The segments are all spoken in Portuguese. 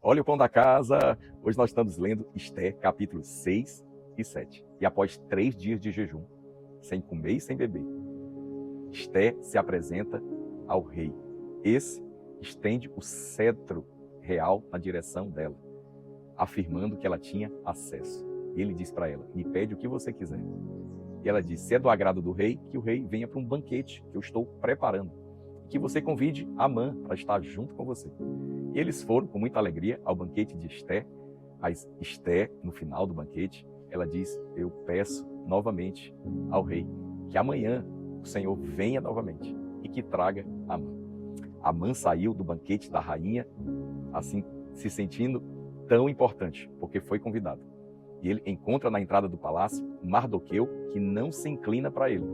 Olha o pão da casa. Hoje nós estamos lendo Esther, capítulos 6 e 7. E após 3 dias de jejum, sem comer e sem beber, Esther se apresenta ao rei. Esse estende o cetro real na direção dela, afirmando que ela tinha acesso. Ele diz para ela: me pede o que você quiser. E ela diz: se é do agrado do rei, que o rei venha para um banquete que eu estou preparando, que você convide Amã para estar junto com você. E eles foram com muita alegria ao banquete de Esther. Mas Esther, no final do banquete, ela diz: eu peço novamente ao rei que amanhã o Senhor venha novamente e que traga Amã. Amã saiu do banquete da rainha, assim, se sentindo tão importante, porque foi convidado. E ele encontra na entrada do palácio Mardoqueu, que não se inclina para ele.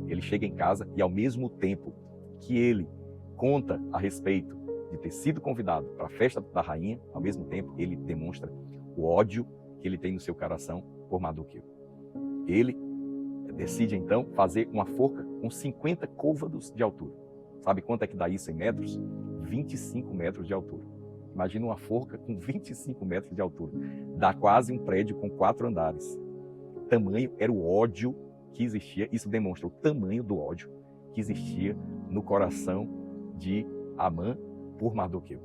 Ele chega em casa e, ao mesmo tempo que ele conta a respeito de ter sido convidado para a festa da rainha, ao mesmo tempo ele demonstra o ódio que ele tem no seu coração por Mardoqueu. Ele decide então fazer uma forca com 50 côvados de altura. Sabe quanto é que dá isso em metros? 25 metros de altura. Imagina uma forca com 25 metros de altura. Dá quase um prédio com 4 andares. Tamanho era o ódio que existia. Isso demonstra o tamanho do ódio que existia no coração de Amã por Mardoqueu.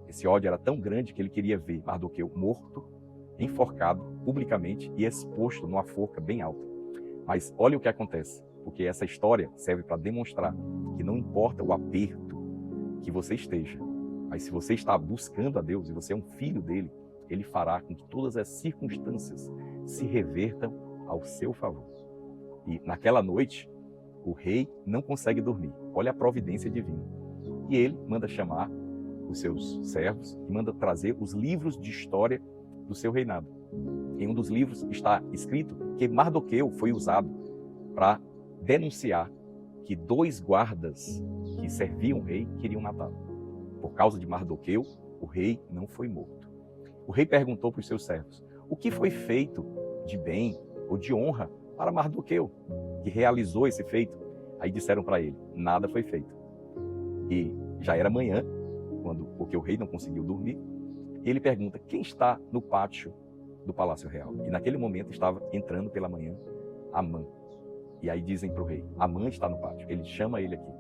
Esse ódio era tão grande que ele queria ver Mardoqueu morto, enforcado publicamente e exposto numa forca bem alta. Mas olha o que acontece, porque essa história serve para demonstrar que não importa o aperto que você esteja, mas se você está buscando a Deus e você é um filho dele, ele fará com que todas as circunstâncias se revertam ao seu favor. E naquela noite, o rei não consegue dormir. Olha a providência divina. E ele manda chamar os seus servos e manda trazer os livros de história do seu reinado. Em um dos livros está escrito que Mardoqueu foi usado para denunciar que 2 guardas que serviam o rei queriam matá-lo. Por causa de Mardoqueu, o rei não foi morto. O rei perguntou para os seus servos: o que foi feito de bem ou de honra para Mardoqueu, que realizou esse feito? Aí disseram para ele: nada foi feito. E já era manhã, porque o rei não conseguiu dormir, e ele pergunta: quem está no pátio do Palácio Real? E naquele momento estava entrando pela manhã Amã. E aí dizem para o rei: Amã está no pátio. Ele chama ele aqui.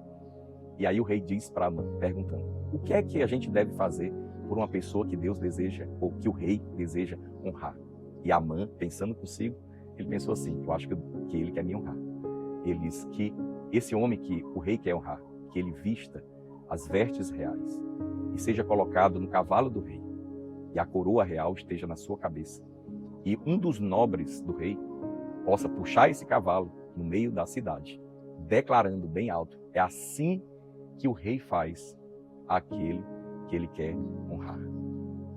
E aí o rei diz para Amã, perguntando: o que é que a gente deve fazer por uma pessoa que Deus deseja, ou que o rei deseja honrar? E Amã, pensando consigo, ele pensou assim: eu acho que ele quer me honrar. Ele diz que esse homem que o rei quer honrar, que ele vista as vestes reais e seja colocado no cavalo do rei, e a coroa real esteja na sua cabeça, e um dos nobres do rei possa puxar esse cavalo no meio da cidade, declarando bem alto: é assim que o rei faz aquele que ele quer honrar.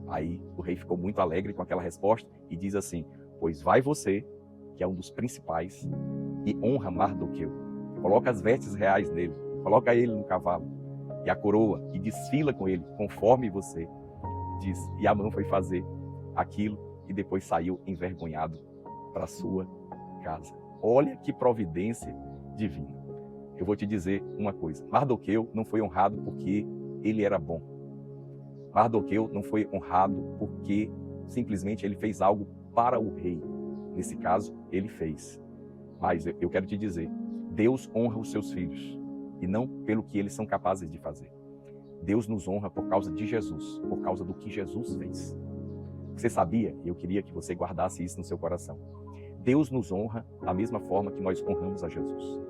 Aí o rei ficou muito alegre com aquela resposta e diz assim: pois vai você, que é um dos principais, e honra Mardoqueu. Coloca as vestes reais nele, coloca ele no cavalo e a coroa, e desfila com ele, conforme você diz. E Amã foi fazer aquilo e depois saiu envergonhado para sua casa. Olha que providência divina. Eu vou te dizer uma coisa: Mardoqueu não foi honrado porque ele era bom. Mardoqueu não foi honrado porque simplesmente ele fez algo para o rei. Nesse caso, ele fez. Mas eu quero te dizer, Deus honra os seus filhos, e não pelo que eles são capazes de fazer. Deus nos honra por causa de Jesus, por causa do que Jesus fez. Você sabia? E eu queria que você guardasse isso no seu coração. Deus nos honra da mesma forma que nós honramos a Jesus.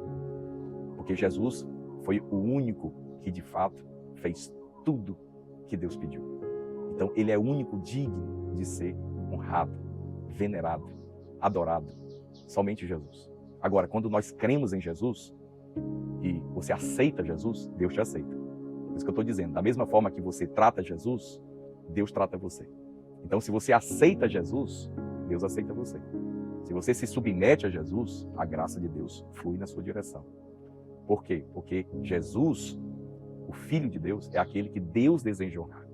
Porque Jesus foi o único que, de fato, fez tudo que Deus pediu. Então, ele é o único digno de ser honrado, venerado, adorado. Somente Jesus. Agora, quando nós cremos em Jesus e você aceita Jesus, Deus te aceita. Por isso que eu estou dizendo, da mesma forma que você trata Jesus, Deus trata você. Então, se você aceita Jesus, Deus aceita você. Se você se submete a Jesus, a graça de Deus flui na sua direção. Por quê? Porque Jesus, o Filho de Deus, é aquele que Deus deseja honrar.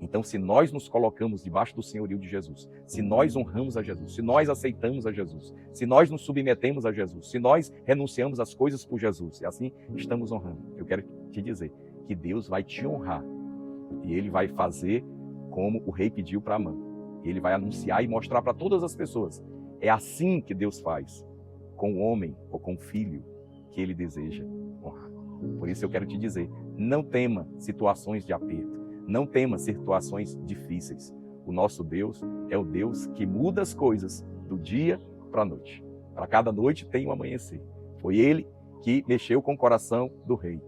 Então, se nós nos colocamos debaixo do senhorio de Jesus, se nós honramos a Jesus, se nós aceitamos a Jesus, se nós nos submetemos a Jesus, se nós renunciamos às coisas por Jesus, e assim estamos honrando, eu quero te dizer que Deus vai te honrar e Ele vai fazer como o rei pediu para Amã. Ele vai anunciar e mostrar para todas as pessoas. É assim que Deus faz com o homem ou com o filho que ele deseja honrar. Por isso eu quero te dizer, não tema situações de aperto, não tema situações difíceis. O nosso Deus é o Deus que muda as coisas do dia para a noite. Para cada noite tem um amanhecer. Foi ele que mexeu com o coração do rei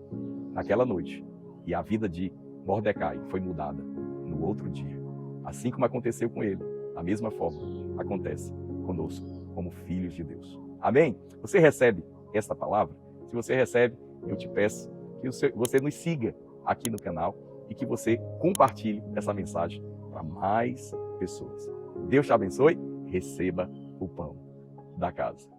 naquela noite. E a vida de Mordecai foi mudada no outro dia. Assim como aconteceu com ele, da mesma forma acontece conosco como filhos de Deus. Amém? Você recebe esta palavra? Se você recebe, eu te peço que você nos siga aqui no canal e que você compartilhe essa mensagem para mais pessoas. Deus te abençoe. Receba o pão da casa.